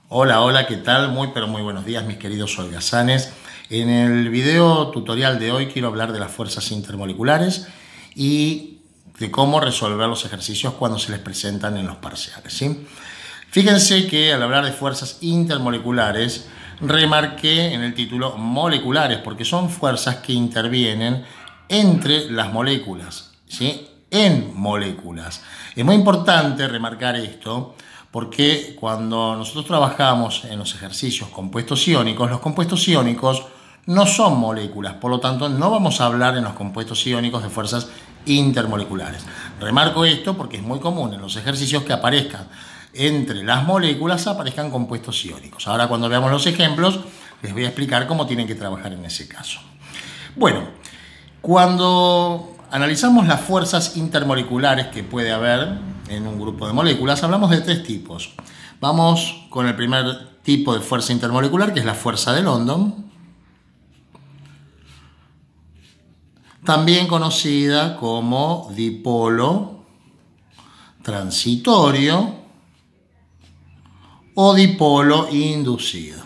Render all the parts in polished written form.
Hola, hola, ¿qué tal? Muy, pero muy buenos días, mis queridos holgazanes. En el video tutorial de hoy quiero hablar de las fuerzas intermoleculares y de cómo resolver los ejercicios cuando se les presentan en los parciales, ¿sí? Fíjense que al hablar de fuerzas intermoleculares, remarqué en el título moleculares, porque son fuerzas que intervienen entre las moléculas, ¿sí? En moléculas. Es muy importante remarcar esto, porque cuando nosotros trabajamos en los ejercicios compuestos iónicos, los compuestos iónicos no son moléculas, por lo tanto no vamos a hablar en los compuestos iónicos de fuerzas intermoleculares. Remarco esto porque es muy común en los ejercicios que aparezcan entre las moléculas aparezcan compuestos iónicos. Ahora cuando veamos los ejemplos les voy a explicar cómo tienen que trabajar en ese caso. Bueno, cuando analizamos las fuerzas intermoleculares que puede haber en un grupo de moléculas, hablamos de tres tipos. Vamos con el primer tipo de fuerza intermolecular, que es la fuerza de London, también conocida como dipolo transitorio o dipolo inducido.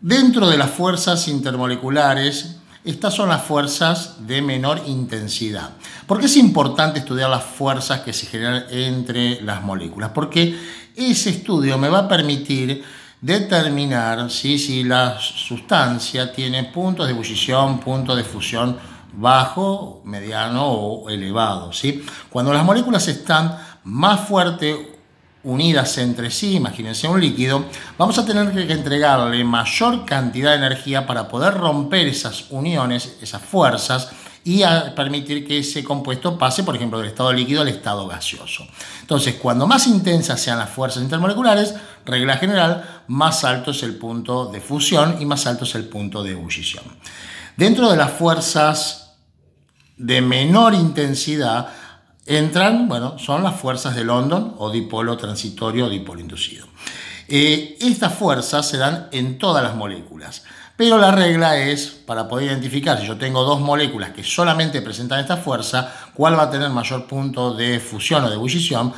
Dentro de las fuerzas intermoleculares, estas son las fuerzas de menor intensidad. ¿Por qué es importante estudiar las fuerzas que se generan entre las moléculas? Porque ese estudio me va a permitir determinar si la sustancia tiene puntos de ebullición, puntos de fusión bajo, mediano o elevado, ¿sí? Cuando las moléculas están más fuertes unidas entre sí, imagínense un líquido, vamos a tener que entregarle mayor cantidad de energía para poder romper esas uniones, esas fuerzas, y a permitir que ese compuesto pase, por ejemplo, del estado líquido al estado gaseoso. Entonces, cuando más intensas sean las fuerzas intermoleculares, regla general, más alto es el punto de fusión y más alto es el punto de ebullición. Dentro de las fuerzas de menor intensidad, son las fuerzas de London o dipolo transitorio o dipolo inducido. Estas fuerzas se dan en todas las moléculas, pero la regla es, para poder identificar si yo tengo dos moléculas que solamente presentan esta fuerza, cuál va a tener mayor punto de fusión o de ebullición.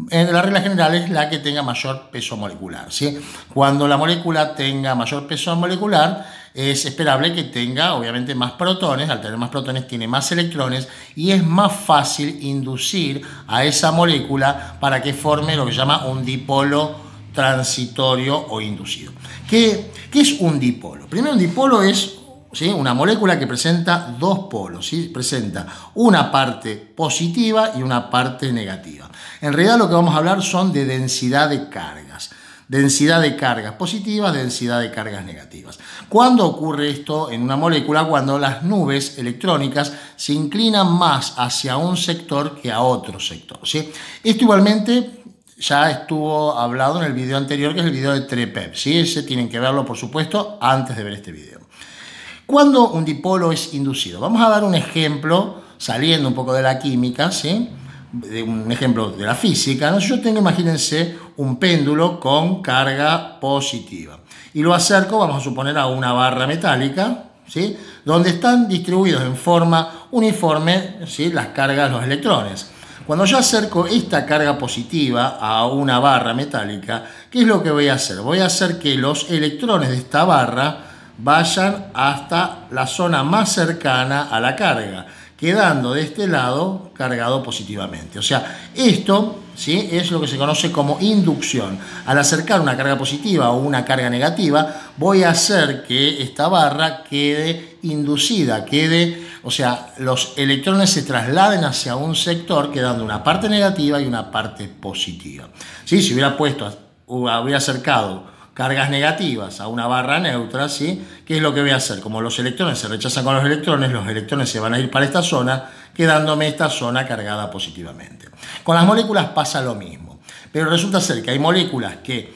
La regla general es la que tenga mayor peso molecular, ¿sí? Cuando la molécula tenga mayor peso molecular, es esperable que tenga obviamente más protones. Al tener más protones tiene más electrones y es más fácil inducir a esa molécula para que forme lo que se llama un dipolo transitorio o inducido. ¿Qué es un dipolo? Primero, un dipolo es, ¿sí?, una molécula que presenta dos polos, ¿sí? Presenta una parte positiva y una parte negativa. En realidad lo que vamos a hablar son de densidad de cargas. Densidad de cargas positivas, densidad de cargas negativas. ¿Cuándo ocurre esto en una molécula? Cuando las nubes electrónicas se inclinan más hacia un sector que a otro sector, ¿sí? Esto igualmente ya estuvo hablado en el video anterior, que es el video de TREPEP, ¿sí? Ese tienen que verlo, por supuesto, antes de ver este video. ¿Cuándo un dipolo es inducido? Vamos a dar un ejemplo, saliendo un poco de la química, ¿sí?, de un ejemplo de la física, ¿no? Yo tengo, imagínense, un péndulo con carga positiva y lo acerco, vamos a suponer, a una barra metálica, ¿sí?, donde están distribuidos en forma uniforme, ¿sí?, las cargas, los electrones. Cuando yo acerco esta carga positiva a una barra metálica, ¿qué es lo que voy a hacer? Voy a hacer que los electrones de esta barra vayan hasta la zona más cercana a la carga, quedando de este lado cargado positivamente. O sea, esto, ¿sí?, es lo que se conoce como inducción. Al acercar una carga positiva o una carga negativa, voy a hacer que esta barra quede inducida, o sea, los electrones se trasladen hacia un sector, quedando una parte negativa y una parte positiva. ¿Sí? Si hubiera acercado cargas negativas a una barra neutra, ¿sí?, ¿qué es lo que voy a hacer? Como los electrones se rechazan con los electrones se van a ir para esta zona, quedándome esta zona cargada positivamente. Con las moléculas pasa lo mismo, pero resulta ser que hay moléculas que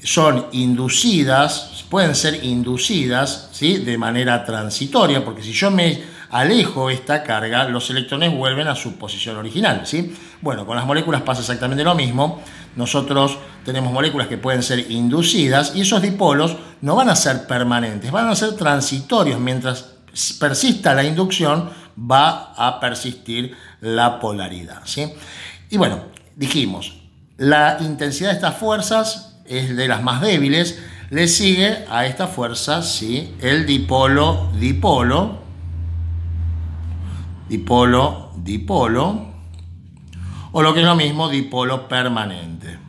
son inducidas, pueden ser inducidas, ¿sí?, de manera transitoria, porque si yo me alejo esta carga, los electrones vuelven a su posición original, ¿sí? Bueno, con las moléculas pasa exactamente lo mismo. Nosotros tenemos moléculas que pueden ser inducidas y esos dipolos no van a ser permanentes, van a ser transitorios. Mientras persista la inducción, va a persistir la polaridad, ¿sí? Y bueno, dijimos, La intensidad de estas fuerzas es de las más débiles. Le sigue a esta fuerza, ¿sí?, el dipolo, dipolo, dipolo, dipolo, o lo que es lo mismo, dipolo permanente.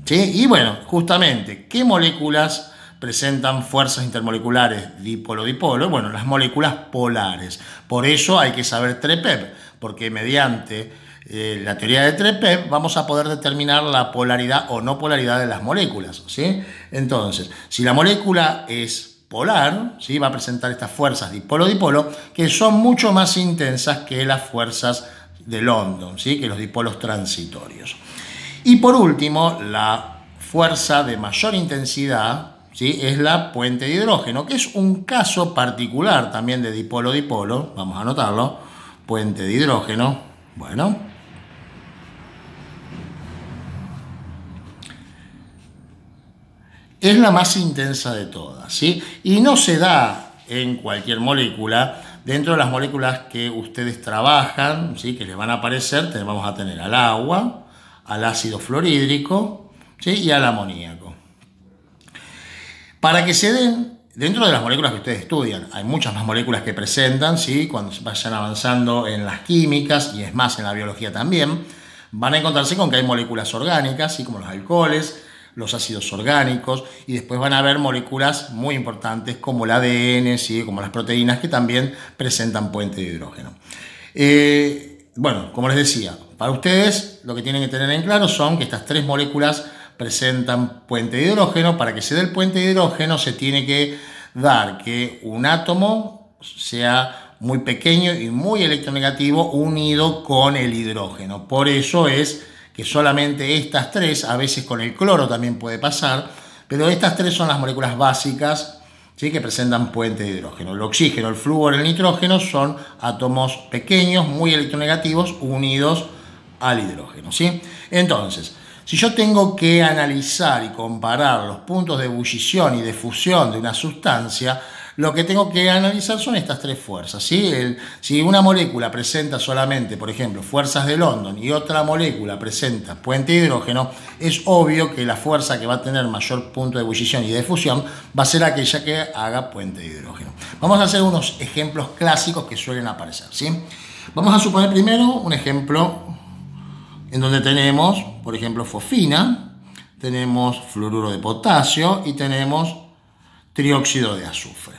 ¿Sí? Y bueno, justamente, ¿qué moléculas presentan fuerzas intermoleculares dipolo-dipolo? Bueno, las moléculas polares. Por eso hay que saber TREPEP, porque mediante la teoría de TREPEP vamos a poder determinar la polaridad o no polaridad de las moléculas, ¿sí? Entonces, si la molécula es polar, ¿sí?, va a presentar estas fuerzas dipolo-dipolo que son mucho más intensas que las fuerzas de London, ¿sí?, que los dipolos transitorios. Y por último, la fuerza de mayor intensidad, ¿sí?, es la puente de hidrógeno, que es un caso particular también de dipolo-dipolo. Vamos a anotarlo, puente de hidrógeno. Bueno, es la más intensa de todas, ¿sí? Y no se da en cualquier molécula. Dentro de las moléculas que ustedes trabajan, ¿sí?, que les van a aparecer, vamos a tener al agua, al ácido fluorhídrico, ¿sí?, y al amoníaco. Para que se den, dentro de las moléculas que ustedes estudian, hay muchas más moléculas que presentan, ¿sí?, cuando vayan avanzando en las químicas, y es más en la biología también, van a encontrarse con que hay moléculas orgánicas, ¿sí?, como los alcoholes, los ácidos orgánicos, y después van a haber moléculas muy importantes como el ADN, ¿sí?, como las proteínas, que también presentan puente de hidrógeno. Bueno, como les decía, para ustedes lo que tienen que tener en claro son que estas tres moléculas presentan puente de hidrógeno. Para que se dé el puente de hidrógeno se tiene que dar que un átomo sea muy pequeño y muy electronegativo unido con el hidrógeno. Por eso es que solamente estas tres, a veces con el cloro también puede pasar, pero estas tres son las moléculas básicas, ¿sí?, que presentan puente de hidrógeno. El oxígeno, el flúor, el nitrógeno son átomos pequeños, muy electronegativos, unidos al hidrógeno, ¿sí? Entonces, si yo tengo que analizar y comparar los puntos de ebullición y de fusión de una sustancia, lo que tengo que analizar son estas tres fuerzas, ¿sí? Si una molécula presenta solamente, por ejemplo, fuerzas de London y otra molécula presenta puente de hidrógeno, es obvio que la fuerza que va a tener mayor punto de ebullición y de fusión va a ser aquella que haga puente de hidrógeno. Vamos a hacer unos ejemplos clásicos que suelen aparecer, ¿sí? Vamos a suponer primero un ejemplo en donde tenemos, por ejemplo, fosfina, tenemos fluoruro de potasio y tenemos trióxido de azufre.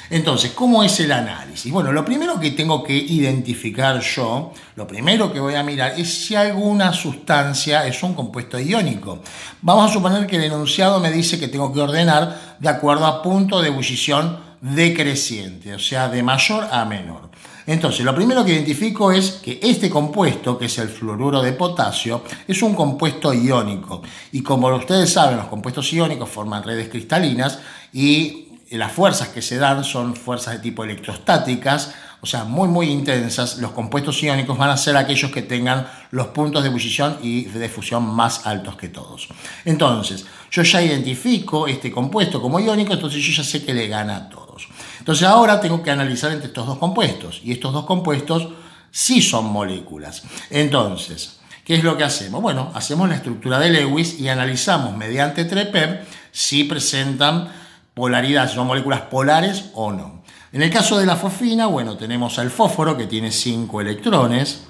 Entonces, ¿cómo es el análisis? Bueno, lo primero que tengo que identificar yo, lo primero que voy a mirar es si alguna sustancia es un compuesto iónico. Vamos a suponer que el enunciado me dice que tengo que ordenar de acuerdo a punto de ebullición decreciente, o sea, de mayor a menor. Entonces, lo primero que identifico es que este compuesto, que es el fluoruro de potasio, es un compuesto iónico. Y como ustedes saben, los compuestos iónicos forman redes cristalinas y las fuerzas que se dan son fuerzas de tipo electrostáticas, o sea, muy intensas. Los compuestos iónicos van a ser aquellos que tengan los puntos de ebullición y de fusión más altos que todos. Entonces, yo ya identifico este compuesto como iónico, entonces yo ya sé que le gana a todos. Entonces ahora tengo que analizar entre estos dos compuestos, y estos dos compuestos sí son moléculas. Entonces, ¿qué es lo que hacemos? Bueno, hacemos la estructura de Lewis y analizamos mediante TREPEP si presentan polaridad, si son moléculas polares o no. En el caso de la fosfina, bueno, tenemos al fósforo que tiene 5 electrones,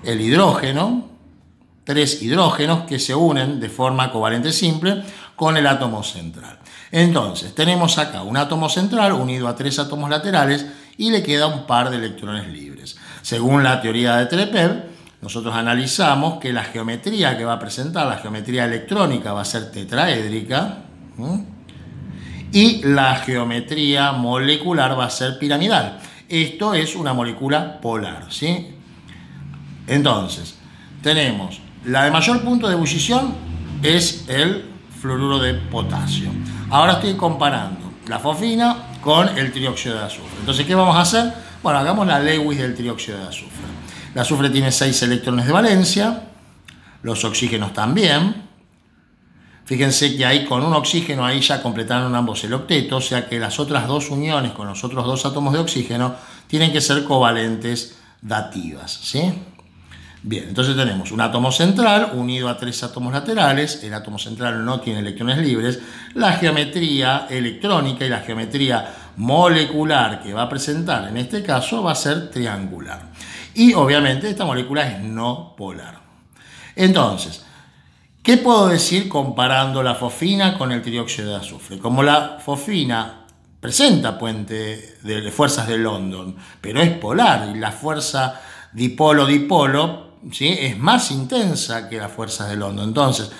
el hidrógeno, 3 hidrógenos que se unen de forma covalente simple con el átomo central. Entonces, tenemos acá un átomo central unido a 3 átomos laterales y le queda un par de electrones libres. Según la teoría de TREPEP, nosotros analizamos que la geometría que va a presentar, la geometría electrónica, va a ser tetraédrica, y la geometría molecular va a ser piramidal. Esto es una molécula polar, ¿sí? Entonces, tenemos la de mayor punto de ebullición es el fluoruro de potasio. Ahora estoy comparando la fosfina con el trióxido de azufre. Entonces, ¿qué vamos a hacer? Bueno, hagamos la Lewis del trióxido de azufre. El azufre tiene 6 electrones de valencia, los oxígenos también. Fíjense que ahí con un oxígeno ahí ya completaron ambos el octeto, o sea que las otras dos uniones con los otros dos átomos de oxígeno tienen que ser covalentes dativas, ¿sí? Bien, entonces tenemos un átomo central unido a 3 átomos laterales. El átomo central no tiene electrones libres. La geometría electrónica y la geometría molecular que va a presentar en este caso va a ser triangular. Y obviamente esta molécula es no polar. Entonces, ¿qué puedo decir comparando la fosfina con el trióxido de azufre? Como la fosfina presenta puente de fuerzas de London, pero es polar y la fuerza dipolo-dipolo, ¿sí?, es más intensa que las fuerzas de London. Entonces,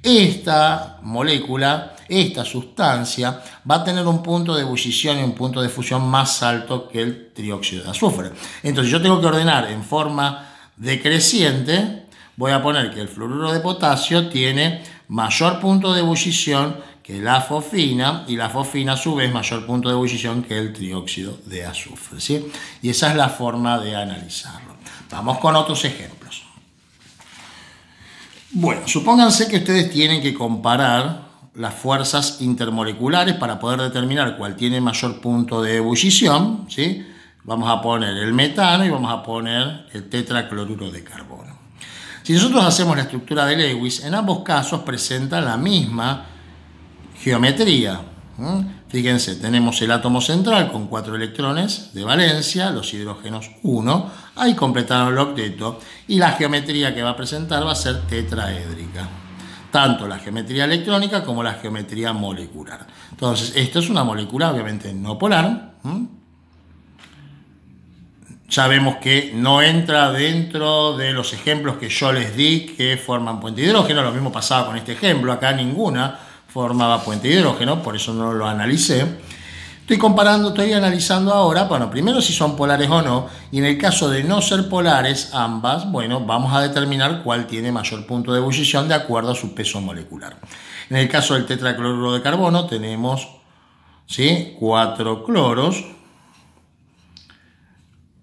esta molécula, esta sustancia, va a tener un punto de ebullición y un punto de fusión más alto que el trióxido de azufre. Entonces, yo tengo que ordenar en forma decreciente. Voy a poner que el fluoruro de potasio tiene mayor punto de ebullición que la fosfina, y la fosfina a su vez mayor punto de ebullición que el trióxido de azufre, ¿sí? Y esa es la forma de analizarlo. Vamos con otros ejemplos. Bueno, supónganse que ustedes tienen que comparar las fuerzas intermoleculares para poder determinar cuál tiene mayor punto de ebullición, ¿sí? Vamos a poner el metano y vamos a poner el tetracloruro de carbono. Si nosotros hacemos la estructura de Lewis, en ambos casos presenta la misma geometría. Fíjense, tenemos el átomo central con 4 electrones de valencia, los hidrógenos 1, ahí completaron el octeto, y la geometría que va a presentar va a ser tetraédrica. Tanto la geometría electrónica como la geometría molecular. Entonces, esto es una molécula obviamente no polar. Ya vemos que no entra dentro de los ejemplos que yo les di que forman puente de hidrógeno. Lo mismo pasaba con este ejemplo. Acá ninguna formaba puente de hidrógeno, por eso no lo analicé. Estoy analizando ahora, bueno, primero si son polares o no, y en el caso de no ser polares ambas, bueno, vamos a determinar cuál tiene mayor punto de ebullición de acuerdo a su peso molecular. En el caso del tetracloruro de carbono tenemos, ¿sí?, 4 cloros,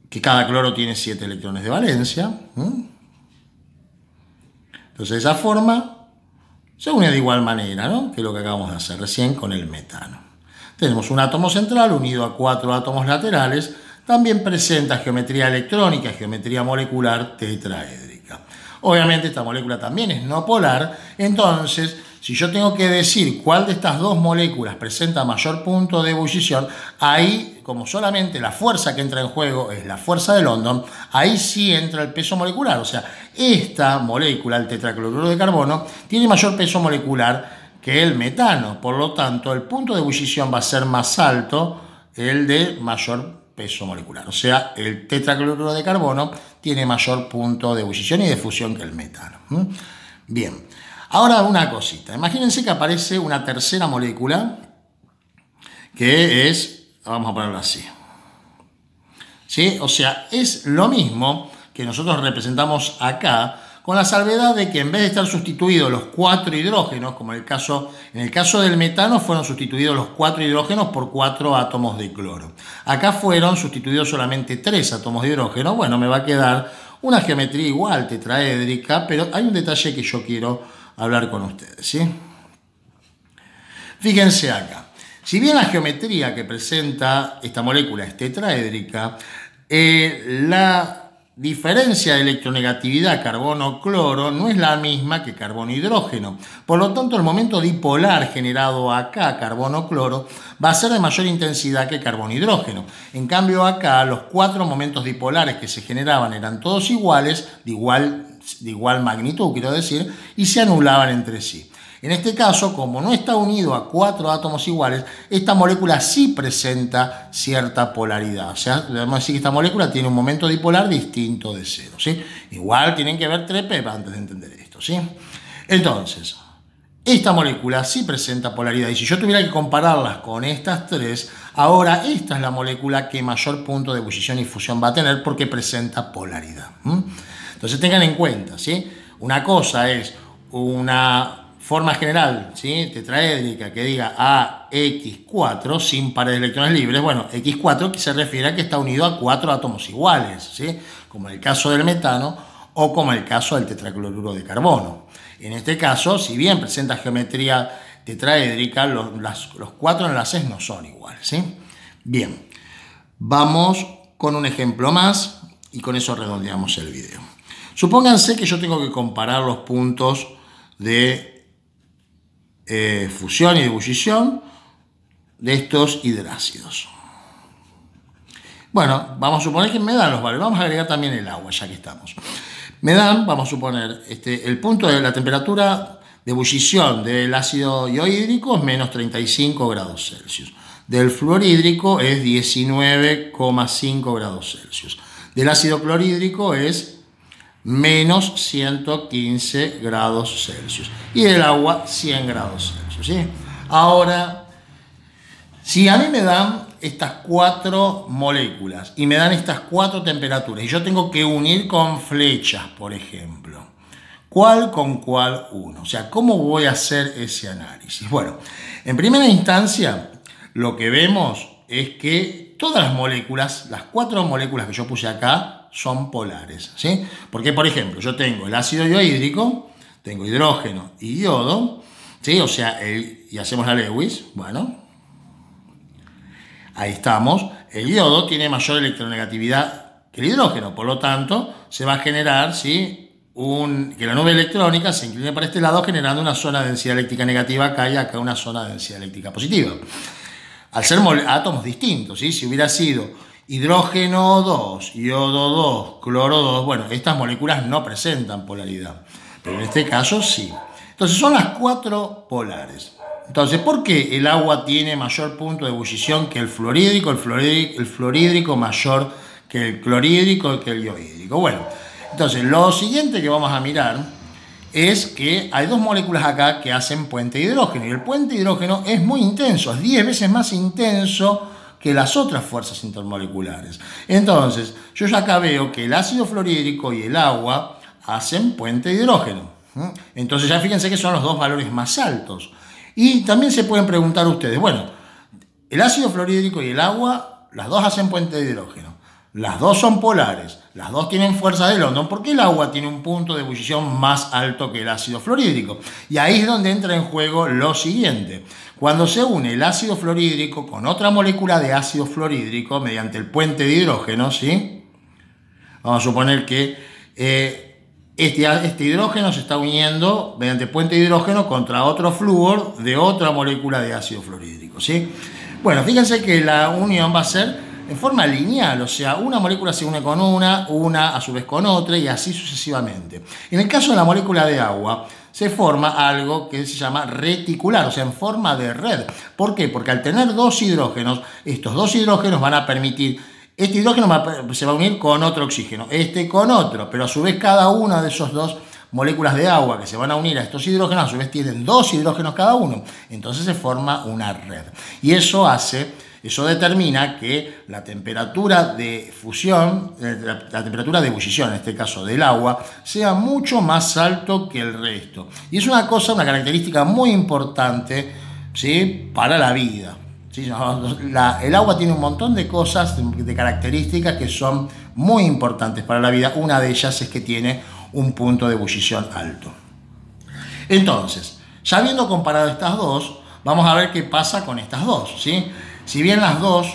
que cada cloro tiene 7 electrones de valencia. Entonces, de esa forma se une de igual manera, ¿no?, que lo que acabamos de hacer recién con el metano. Tenemos un átomo central unido a 4 átomos laterales. También presenta geometría electrónica, geometría molecular tetraédrica. Obviamente esta molécula también es no polar. Entonces, si yo tengo que decir cuál de estas dos moléculas presenta mayor punto de ebullición, ahí, como solamente la fuerza que entra en juego es la fuerza de London, ahí sí entra el peso molecular. O sea, esta molécula, el tetracloruro de carbono, tiene mayor peso molecular que el metano. Por lo tanto, el punto de ebullición va a ser más alto, el de mayor peso molecular. O sea, el tetracloruro de carbono tiene mayor punto de ebullición y de fusión que el metano. Bien. Ahora una cosita, imagínense que aparece una tercera molécula que es, vamos a ponerlo así, ¿sí? O sea, es lo mismo que nosotros representamos acá, con la salvedad de que en vez de estar sustituidos los 4 hidrógenos, como en el caso del metano fueron sustituidos los 4 hidrógenos por 4 átomos de cloro. Acá fueron sustituidos solamente 3 átomos de hidrógeno. Bueno, me va a quedar una geometría igual, tetraédrica, pero hay un detalle que yo quiero hablar con ustedes, ¿sí? Fíjense acá. Si bien la geometría que presenta esta molécula es tetraédrica, la diferencia de electronegatividad carbono-cloro no es la misma que carbono-hidrógeno. Por lo tanto, el momento dipolar generado acá, carbono-cloro, va a ser de mayor intensidad que carbono-hidrógeno. En cambio, acá los 4 momentos dipolares que se generaban eran todos iguales, de igual magnitud, quiero decir, y se anulaban entre sí. En este caso, como no está unido a 4 átomos iguales, esta molécula sí presenta cierta polaridad. O sea, debemos decir que esta molécula tiene un momento dipolar distinto de 0, ¿sí? Igual tienen que ver 3 P antes de entender esto, ¿sí? Entonces, esta molécula sí presenta polaridad. Y si yo tuviera que compararlas con estas 3, ahora esta es la molécula que mayor punto de ebullición y fusión va a tener porque presenta polaridad. Entonces tengan en cuenta, ¿sí? Una cosa es una forma general, ¿sí?, tetraédrica, que diga AX4 sin pares de electrones libres. Bueno, X4 que se refiere a que está unido a 4 átomos iguales, ¿sí?, como en el caso del metano o como en el caso del tetracloruro de carbono. En este caso, si bien presenta geometría tetraédrica, los 4 enlaces no son iguales, ¿sí? Bien, vamos con un ejemplo más y con eso redondeamos el video. Supónganse que yo tengo que comparar los puntos de fusión y de ebullición de estos hidrácidos. Bueno, vamos a suponer que me dan los valores. Vamos a agregar también el agua, ya que estamos. Me dan, vamos a suponer, el punto de la temperatura de ebullición del ácido iohídrico es menos 35 grados Celsius. Del fluorhídrico es 19,5 grados Celsius. Del ácido clorhídrico es menos 115 grados Celsius. Y del agua 100 grados Celsius. ¿Sí? Ahora, si a mí me dan estas 4 moléculas y me dan estas 4 temperaturas y yo tengo que unir con flechas, por ejemplo, ¿cuál con cuál uno? O sea, ¿cómo voy a hacer ese análisis? Bueno, en primera instancia, lo que vemos es que todas las moléculas, las 4 moléculas que yo puse acá, son polares, ¿sí? Porque, por ejemplo, yo tengo el ácido iohídrico, tengo hidrógeno y yodo, ¿sí? O sea, y hacemos la Lewis, bueno, ahí estamos. El yodo tiene mayor electronegatividad que el hidrógeno, por lo tanto, se va a generar, ¿sí?, que la nube electrónica se incline para este lado, generando una zona de densidad eléctrica negativa acá y acá una zona de densidad eléctrica positiva. Al ser átomos distintos, ¿sí? Si hubiera sido hidrógeno 2, yodo 2, cloro 2, bueno, estas moléculas no presentan polaridad, pero en este caso sí. Entonces son las 4 polares. Entonces, ¿por qué el agua tiene mayor punto de ebullición que el fluorhídrico, el fluorhídrico mayor que el clorhídrico y que el iohídrico? Bueno, entonces lo siguiente que vamos a mirar es que hay 2 moléculas acá que hacen puente de hidrógeno, y el puente de hidrógeno es muy intenso, es 10 veces más intenso que las otras fuerzas intermoleculares. Entonces, yo ya acá veo que el ácido fluorhídrico y el agua hacen puente de hidrógeno. Entonces ya fíjense que son los 2 valores más altos. Y también se pueden preguntar ustedes, bueno, el ácido fluorhídrico y el agua, las 2 hacen puente de hidrógeno. Las 2 son polares, las 2 tienen fuerza de London. ¿Por qué el agua tiene un punto de ebullición más alto que el ácido fluorhídrico? Y ahí es donde entra en juego lo siguiente. Cuando se une el ácido fluorhídrico con otra molécula de ácido fluorhídrico mediante el puente de hidrógeno, ¿sí? Vamos a suponer que este hidrógeno se está uniendo mediante puente de hidrógeno contra otro flúor de otra molécula de ácido fluorhídrico, ¿sí? Bueno, fíjense que la unión va a ser en forma lineal, o sea, una molécula se une con una a su vez con otra y así sucesivamente. En el caso de la molécula de agua, se forma algo que se llama reticular, o sea, en forma de red. ¿Por qué? Porque al tener 2 hidrógenos, estos 2 hidrógenos van a permitir, este hidrógeno se va a unir con otro oxígeno, este con otro, pero a su vez cada una de esos 2 moléculas de agua que se van a unir a estos hidrógenos, a su vez tienen 2 hidrógenos cada uno. Entonces se forma una red. Y eso determina que la temperatura de fusión, la temperatura de ebullición, en este caso del agua, sea mucho más alto que el resto. Y es una característica muy importante, ¿sí?, para la vida. ¿Sí? El agua tiene un montón de cosas, de características que son muy importantes para la vida. Una de ellas es que tiene un punto de ebullición alto. Entonces, ya habiendo comparado estas 2, vamos a ver qué pasa con estas 2, ¿sí? Si bien las dos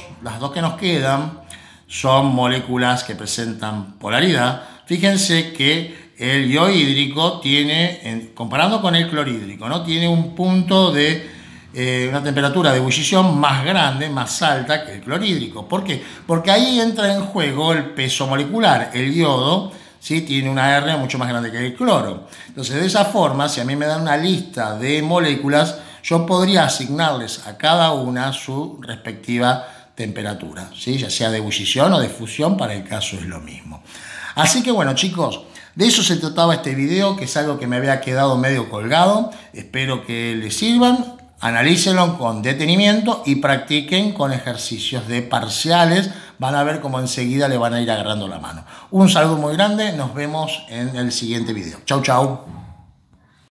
que nos quedan son moléculas que presentan polaridad, fíjense que el iohídrico tiene, comparando con el clorhídrico, ¿no?, tiene un punto de una temperatura de ebullición más grande, más alta que el clorhídrico. ¿Por qué? Porque ahí entra en juego el peso molecular. El yodo, ¿sí?, tiene una R mucho más grande que el cloro. Entonces, de esa forma, si a mí me dan una lista de moléculas, yo podría asignarles a cada una su respectiva temperatura, ¿sí?, ya sea de ebullición o de fusión, para el caso es lo mismo. Así que bueno, chicos, de eso se trataba este video, que es algo que me había quedado medio colgado. Espero que les sirvan, analícenlo con detenimiento y practiquen con ejercicios de parciales. Van a ver cómo enseguida le van a ir agarrando la mano. Un saludo muy grande, nos vemos en el siguiente video. Chau, chau.